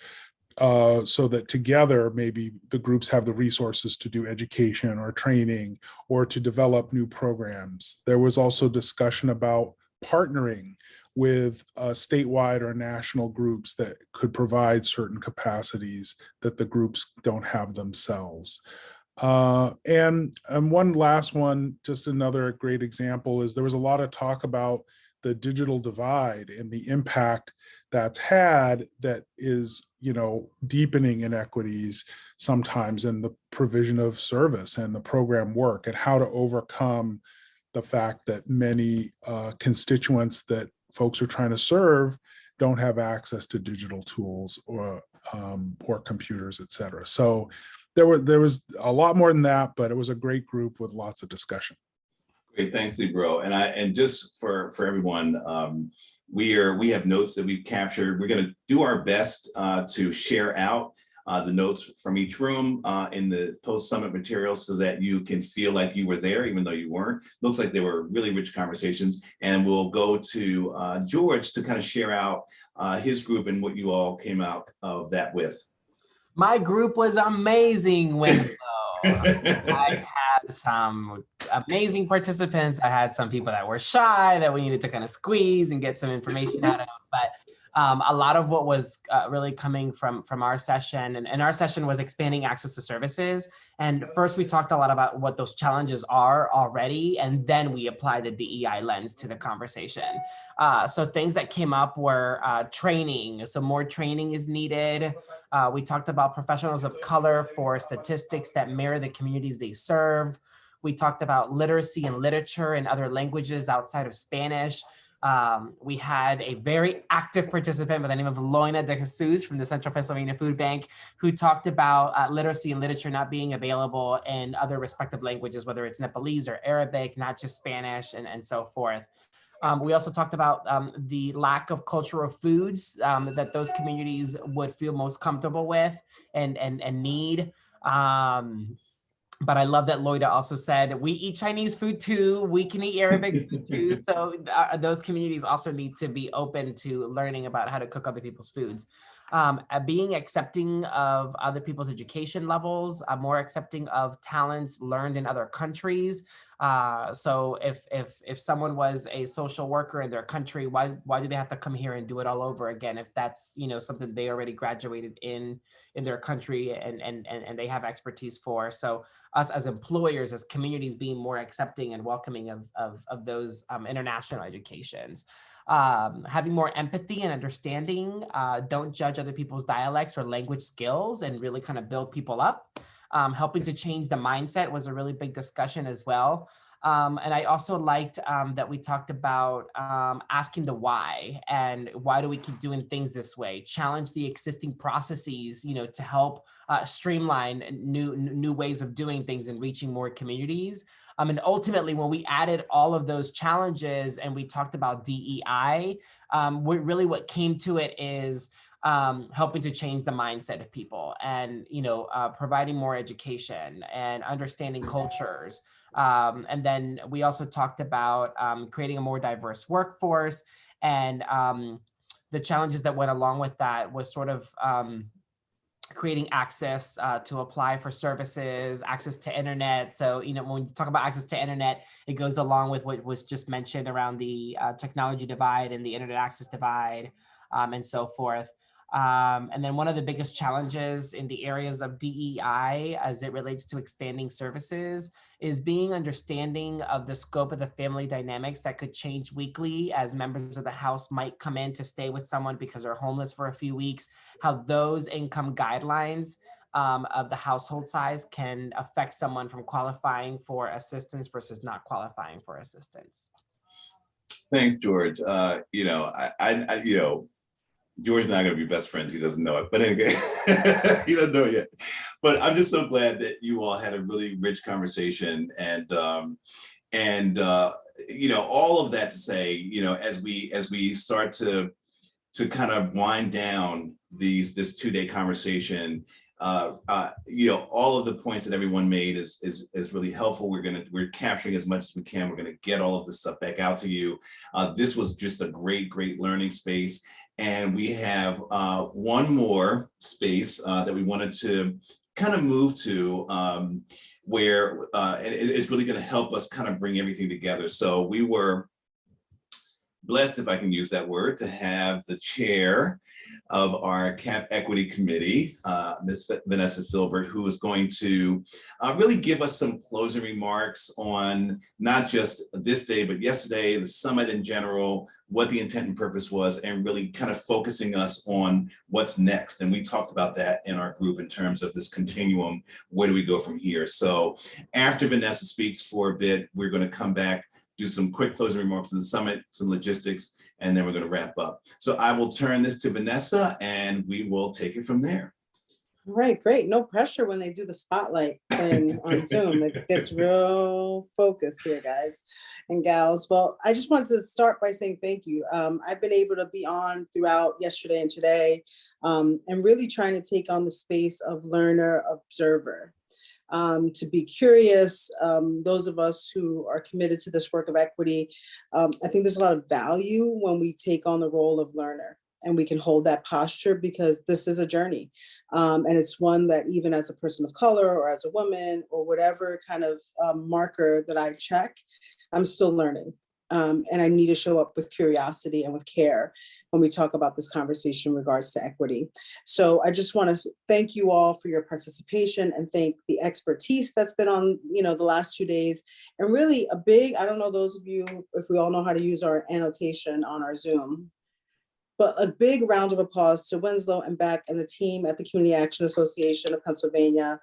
so that together maybe the groups have the resources to do education or training or to develop new programs. There was also discussion about partnering with statewide or national groups that could provide certain capacities that the groups don't have themselves. And one last one, just another great example, is there was a lot of talk about the digital divide and the impact that's had that is, deepening inequities sometimes in the provision of service and the program work, and how to overcome the fact that many constituents that folks are trying to serve don't have access to digital tools or computers, et cetera. So there was a lot more than that, but it was a great group with lots of discussion. Great, thanks, Libro. And just for everyone, we have notes that we've captured. We're going to do our best to share out the notes from each room in the post-summit material so that you can feel like you were there, even though you weren't. Looks like they were really rich conversations. And we'll go to George to kind of share out his group and what you all came out of that with. My group was amazing, Winslow. I had some amazing participants. I had some people that were shy that we needed to kind of squeeze and get some information out of. But A lot of what was really coming from our session, and our session was expanding access to services. And first we talked a lot about what those challenges are already, and then we applied the DEI lens to the conversation. So things that came up were training. So more training is needed. We talked about professionals of color for statistics that mirror the communities they serve. We talked about literacy and literature in other languages outside of Spanish. We had a very active participant by the name of Loina de Jesus from the Central Pennsylvania Food Bank, who talked about literacy and literature not being available in other respective languages, whether it's Nepalese or Arabic, not just Spanish, and so forth. We also talked about the lack of cultural foods that those communities would feel most comfortable with and need. But I love that Loida also said, we eat Chinese food too, we can eat Arabic food too. So those communities also need to be open to learning about how to cook other people's foods. Being accepting of other people's education levels, more accepting of talents learned in other countries. So if someone was a social worker in their country, why do they have to come here and do it all over again if that's something they already graduated in their country and they have expertise for? So us as employers, as communities, being more accepting and welcoming of those international educations. Having more empathy and understanding, don't judge other people's dialects or language skills, and really kind of build people up. Helping to change the mindset was a really big discussion as well. And I also liked that we talked about asking the why, and why do we keep doing things this way? Challenge the existing processes, to help streamline new ways of doing things and reaching more communities. And ultimately, when we added all of those challenges and we talked about DEI, really what came to it is helping to change the mindset of people, and providing more education and understanding cultures. And then we also talked about creating a more diverse workforce, and the challenges that went along with that was sort of creating access to apply for services, access to internet. So, when you talk about access to internet, it goes along with what was just mentioned around the technology divide and the internet access divide, and so forth. And then one of the biggest challenges in the areas of DEI as it relates to expanding services is being understanding of the scope of the family dynamics that could change weekly as members of the house might come in to stay with someone because they're homeless for a few weeks, how those income guidelines of the household size can affect someone from qualifying for assistance versus not qualifying for assistance. Thanks, George. George and I are going to be best friends. He doesn't know it, but anyway, he doesn't know it yet. But I'm just so glad that you all had a really rich conversation, and all of that to say, as we start to kind of wind down this 2-day conversation, all of the points that everyone made is really helpful. We're capturing as much as we can. We're going to get all of this stuff back out to you. This was just a great learning space. And we have one more space that we wanted to kind of move to where it's really going to help us kind of bring everything together. So we were blessed, if I can use that word, to have the chair of our CAAP Equity Committee, Ms. Vanessa Filbert, who is going to really give us some closing remarks on not just this day, but yesterday, the summit in general, what the intent and purpose was, and really kind of focusing us on what's next. And we talked about that in our group in terms of this continuum, where do we go from here? So after Vanessa speaks for a bit, we're going to come back, do some quick closing remarks on the summit, some logistics, and then we're going to wrap up. So I will turn this to Vanessa and we will take it from there. All right, great. No pressure when they do the spotlight thing on Zoom. It gets real focused here, guys and gals. Well, I just wanted to start by saying thank you. I've been able to be on throughout yesterday and today, and really trying to take on the space of learner observer. To be curious, those of us who are committed to this work of equity, I think there's a lot of value when we take on the role of learner and we can hold that posture, because this is a journey. And it's one that even as a person of color or as a woman or whatever kind of marker that I check, I'm still learning. And I need to show up with curiosity and with care when we talk about this conversation in regards to equity. So I just want to thank you all for your participation and thank the expertise that's been on, the last 2 days. And really a big, I don't know, those of you, if we all know how to use our annotation on our Zoom, but a big round of applause to Winslow and Beck and the team at the Community Action Association of Pennsylvania.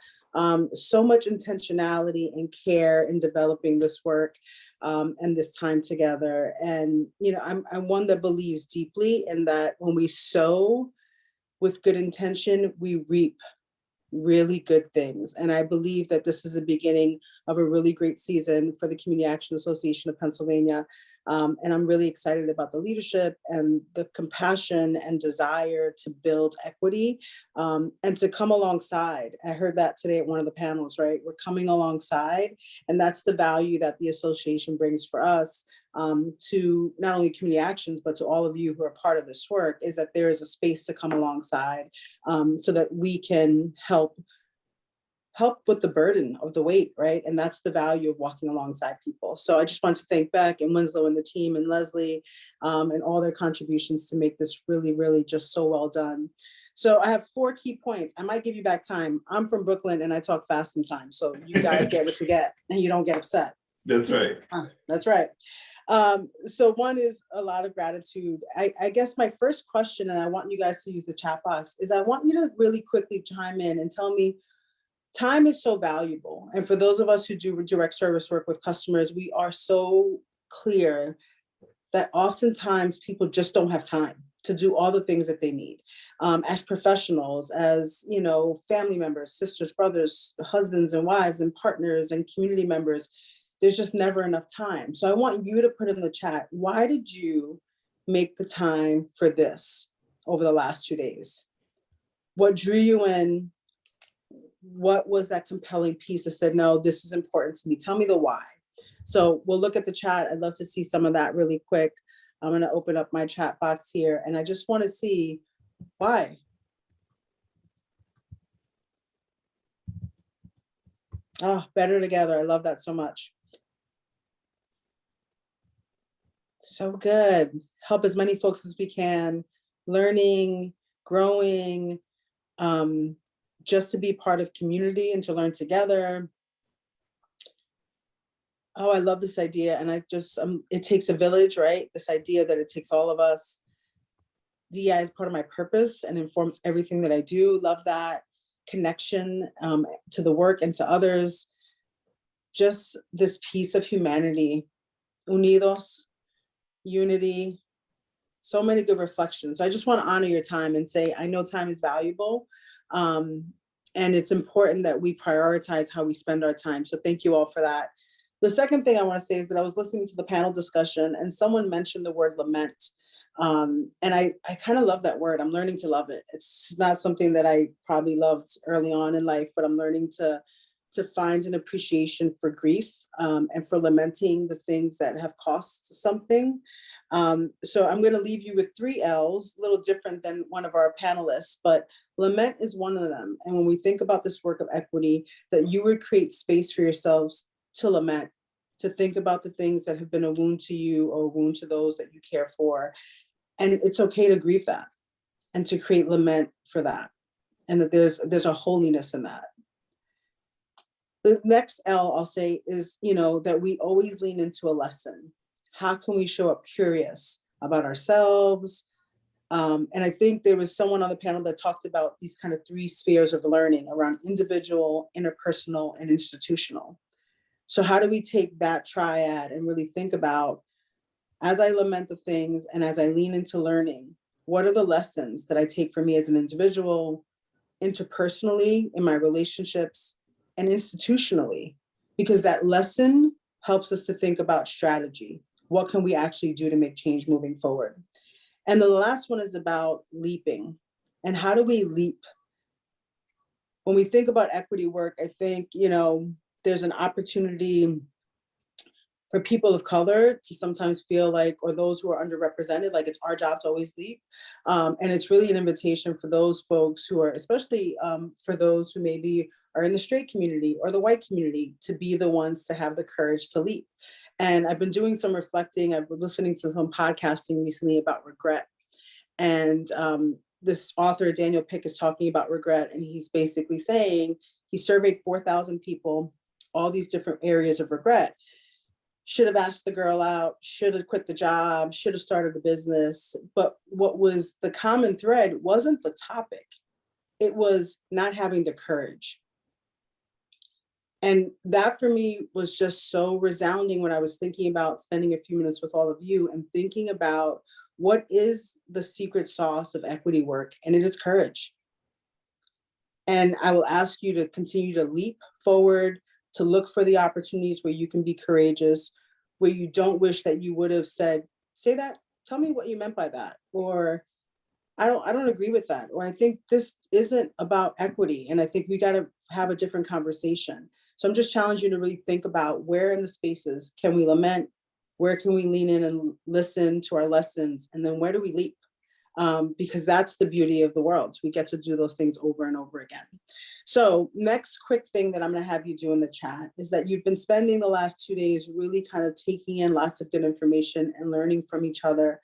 So much intentionality and care in developing this work and this time together. And, I'm one that believes deeply in that when we sow with good intention, we reap really good things. And I believe that this is the beginning of a really great season for the Community Action Association of Pennsylvania. And I'm really excited about the leadership and the compassion and desire to build equity and to come alongside. I heard that today at one of the panels, right? We're coming alongside, and that's the value that the association brings for us to not only community actions, but to all of you who are part of this work, is that there is a space to come alongside so that we can help with the burden of the weight, right? And that's the value of walking alongside people. So I just want to thank Beck and Winslow and the team and Leslie and all their contributions to make this really, really just so well done. So I have 4 key points. I might give you back time. I'm from Brooklyn and I talk fast sometimes. So you guys get what you get and you don't get upset. That's right. That's right. So one is a lot of gratitude. I guess my first question, and I want you guys to use the chat box, is I want you to really quickly chime in and tell me, time is so valuable. And for those of us who do direct service work with customers, we are so clear that oftentimes people just don't have time to do all the things that they need. As professionals, as family members, sisters, brothers, husbands and wives and partners and community members, there's just never enough time. So I want you to put in the chat, why did you make the time for this over the last 2 days? What drew you in? What was that compelling piece that said, no, this is important to me? Tell me the why. So we'll look at the chat. I'd love to see some of that really quick. I'm going to open up my chat box here and I just want to see why. Oh, better together. I love that so much. So good. Help as many folks as we can, learning, growing, just to be part of community and to learn together. Oh, I love this idea. And I just, it takes a village, right? This idea that it takes all of us. DEI is part of my purpose and informs everything that I do. Love that connection to the work and to others. Just this piece of humanity, unidos, unity, so many good reflections. So I just want to honor your time and say, I know time is valuable. And it's important that we prioritize how we spend our time. So thank you all for that. The second thing I want to say is that I was listening to the panel discussion and someone mentioned the word lament. And I kind of love that word. I'm learning to love it. It's not something that I probably loved early on in life, but I'm learning to find an appreciation for grief and for lamenting the things that have cost something. So I'm going to leave you with 3 L's, a little different than one of our panelists, but lament is one of them. And when we think about this work of equity, that you would create space for yourselves to lament, to think about the things that have been a wound to you or a wound to those that you care for. And it's okay to grieve that and to create lament for that. And that there's a holiness in that. The next L I'll say is, that we always lean into a lesson. How can we show up curious about ourselves? And I think there was someone on the panel that talked about these kind of 3 spheres of learning around individual, interpersonal, and institutional. So how do we take that triad and really think about, as I lament the things and as I lean into learning, what are the lessons that I take for me as an individual, interpersonally, in my relationships, and institutionally? Because that lesson helps us to think about strategy. What can we actually do to make change moving forward? And the last one is about leaping. And how do we leap? When we think about equity work, I think, there's an opportunity for people of color to sometimes feel like, or those who are underrepresented, like it's our job to always leap. And it's really an invitation for those folks who are, especially for those who maybe are in the straight community or the white community, to be the ones to have the courage to leap. And I've been doing some reflecting. I've been listening to some podcasting recently about regret. And this author, Daniel Pick, is talking about regret. And he's basically saying he surveyed 4,000 people, all these different areas of regret. Should have asked the girl out, should have quit the job, should have started a business. But what was the common thread wasn't the topic. It was not having the courage. And that for me was just so resounding when I was thinking about spending a few minutes with all of you and thinking about what is the secret sauce of equity work, and it is courage. And I will ask you to continue to leap forward, to look for the opportunities where you can be courageous, where you don't wish that you would have said, say that, tell me what you meant by that, or I don't agree with that, or I think this isn't about equity, and I think we got to have a different conversation. So I'm just challenging you to really think about where in the spaces can we lament, where can we lean in and listen to our lessons, and then where do we leap? Because that's the beauty of the world. We get to do those things over and over again. So next quick thing that I'm going to have you do in the chat is that you've been spending the last 2 days really kind of taking in lots of good information and learning from each other.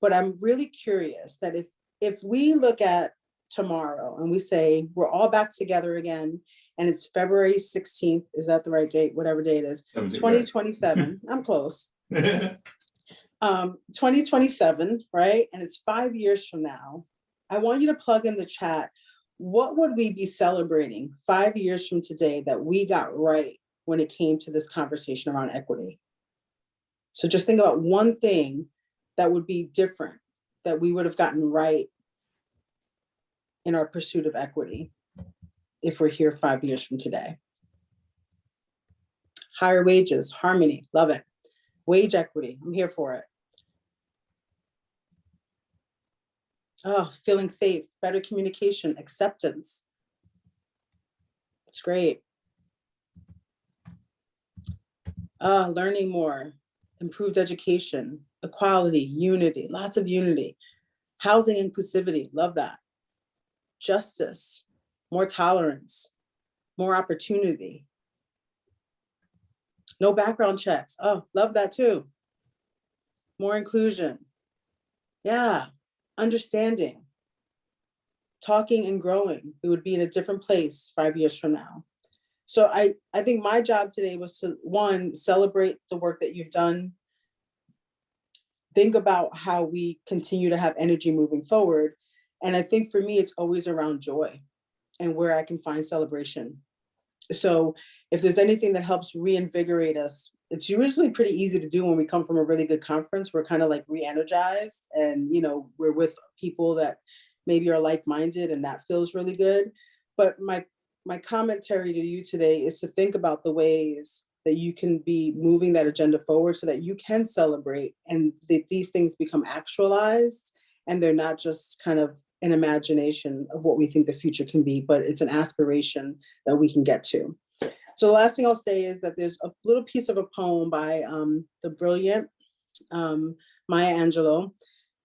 But I'm really curious that if we look at tomorrow and we say we're all back together again, and it's February 16th, is that the right date? Whatever date it is, 2027, I'm close. 2027, right? And it's 5 years from now. I want you to plug in the chat. What would we be celebrating 5 years from today that we got right when it came to this conversation around equity? So just think about one thing that would be different, that we would have gotten right in our pursuit of equity if we're here 5 years from today. Higher wages, harmony, love it. Wage equity, I'm here for it. Oh, feeling safe, better communication, acceptance. It's great. Learning more, improved education, equality, unity, lots of unity. Housing inclusivity, love that. Justice, more tolerance, more opportunity. No background checks. Oh, love that too. More inclusion. Yeah, understanding. Talking and growing. We would be in a different place 5 years from now. So I think my job today was to, one, celebrate the work that you've done. Think about how we continue to have energy moving forward. And I think for me, it's always around joy and where I can find celebration. So if there's anything that helps reinvigorate us, it's usually pretty easy to do when we come from a really good conference. We're kind of like re-energized, and we're with people that maybe are like-minded, and that feels really good. But my commentary to you today is to think about the ways that you can be moving that agenda forward so that you can celebrate and that these things become actualized, and they're not just kind of an imagination of what we think the future can be, but it's an aspiration that we can get to. So the last thing I'll say is that there's a little piece of a poem by the brilliant Maya Angelou,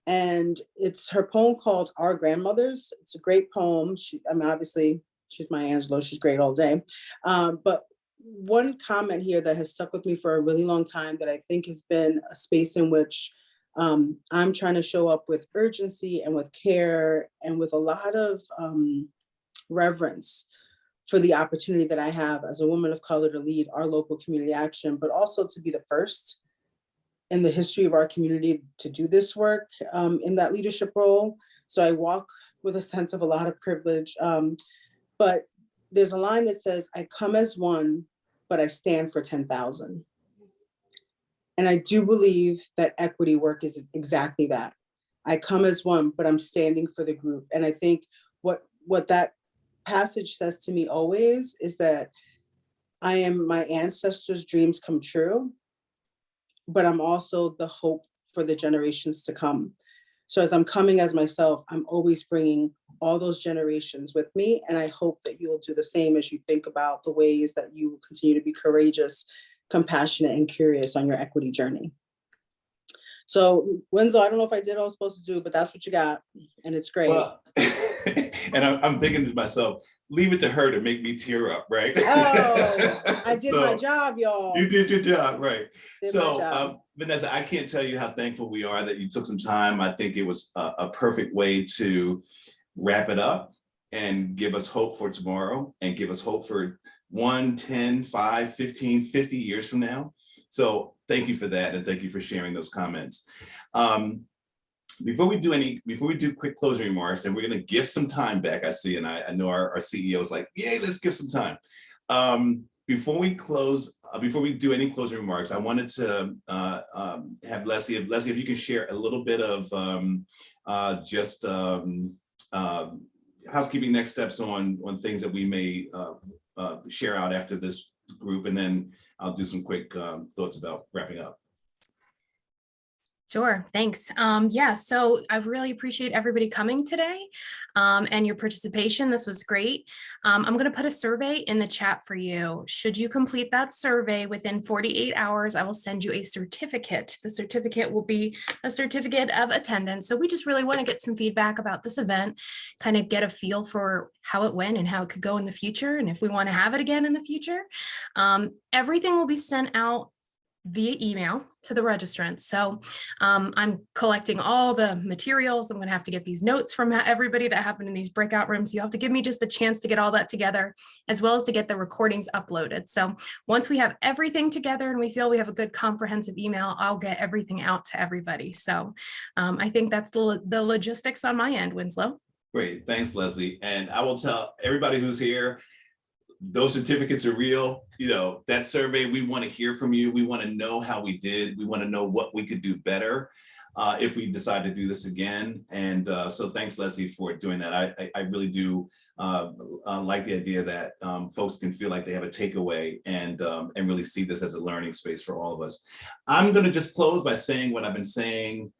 and it's her poem called Our Grandmothers. It's a great poem. Obviously she's Maya Angelou, she's great all day. But one comment here that has stuck with me for a really long time that I think has been a space in which I'm trying to show up with urgency and with care and with a lot of reverence for the opportunity that I have as a woman of color to lead our local community action, but also to be the first in the history of our community to do this work in that leadership role. So I walk with a sense of a lot of privilege, but there's a line that says, I come as one, but I stand for 10,000. And I do believe that equity work is exactly that. I come as one, but I'm standing for the group. And I think what that passage says to me always is that I am my ancestors' dreams come true, but I'm also the hope for the generations to come. So as I'm coming as myself, I'm always bringing all those generations with me. And I hope that you will do the same as you think about the ways that you will continue to be courageous, compassionate, and curious on your equity journey. So Winslow, I don't know if I did what I was supposed to do, but that's what you got. And it's great. Well, and I'm thinking to myself, leave it to her to make me tear up, right? Oh, I did my So, job, y'all. You did your job, right? Did my So, job. Vanessa, I can't tell you how thankful we are that you took some time. I think it was a perfect way to wrap it up and give us hope for tomorrow and give us hope for 1, 10, 5, 15, 50 years from now. So thank you for that. And thank you for sharing those comments. Before we do quick closing remarks, and we're going to give some time back, I see, and I know our CEO is like, yay, let's give some time. Before we close, before we do any closing remarks, I wanted to have Leslie, if you can share a little bit of just housekeeping next steps on things that we may share out after this group, and then I'll do some quick thoughts about wrapping up. Sure, thanks. Yeah, so I really appreciate everybody coming today and your participation. This was great. I'm going to put a survey in the chat for you. Should you complete that survey within 48 hours, I will send you a certificate. The certificate will be a certificate of attendance. So we just really want to get some feedback about this event, kind of get a feel for how it went and how it could go in the future, and if we want to have it again in the future. Everything will be sent out via email to the registrants. So I'm collecting all the materials. I'm going to have to get these notes from everybody that happened in these breakout rooms. You have to give me just a chance to get all that together, as well as to get the recordings uploaded. So once we have everything together and we feel we have a good comprehensive email, I'll get everything out to everybody. So I think that's the logistics on my end, Winslow. Great, thanks, Leslie. And I will tell everybody who's here, those certificates are real. You know, that survey, we want to hear from you. We want to know how we did. We want to know what we could do better if we decide to do this again. And so thanks, Leslie, for doing that. I really do like the idea that folks can feel like they have a takeaway and really see this as a learning space for all of us. I'm going to just close by saying what I've been saying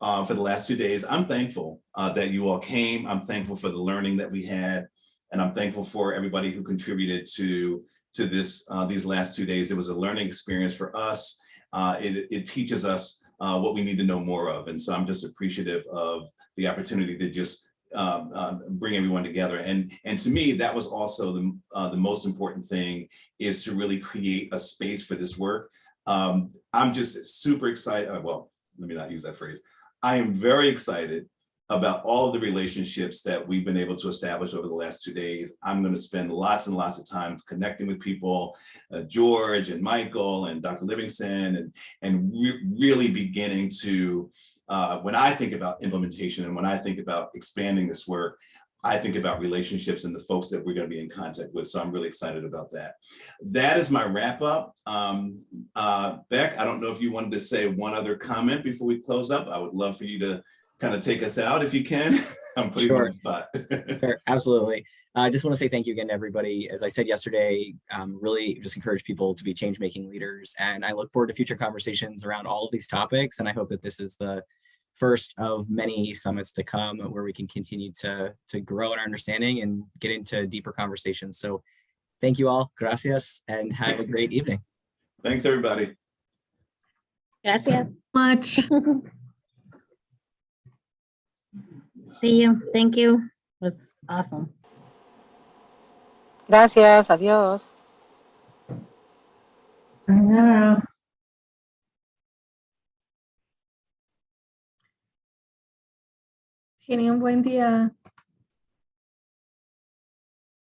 for the last 2 days. I'm thankful that you all came. I'm thankful for the learning that we had. And I'm thankful for everybody who contributed to this these last 2 days. It was a learning experience for us. It teaches us what we need to know more of. And so I'm just appreciative of the opportunity to just bring everyone together. And to me, that was also the most important thing, is to really create a space for this work. I'm just super excited. Well, let me not use that phrase. I am very excited about all of the relationships that we've been able to establish over the last 2 days. I'm going to spend lots and lots of time connecting with people, George and Michael and Dr. Livingston, and really beginning to, when I think about implementation and when I think about expanding this work, I think about relationships and the folks that we're going to be in contact with. So I'm really excited about that. That is my wrap up. Beck, I don't know if you wanted to say one other comment before we close up. I would love for you to kind of take us out if you can. I'm putting you on the spot. Sure, absolutely. I just want to say thank you again to everybody. As I said yesterday, really just encourage people to be change-making leaders. And I look forward to future conversations around all of these topics. And I hope that this is the first of many summits to come where we can continue to grow in our understanding and get into deeper conversations. So thank you all. Gracias, and have a great evening. Thanks, everybody. Gracias much. See you. Thank you. It was awesome. Gracias. Adiós. Tienen un buen día.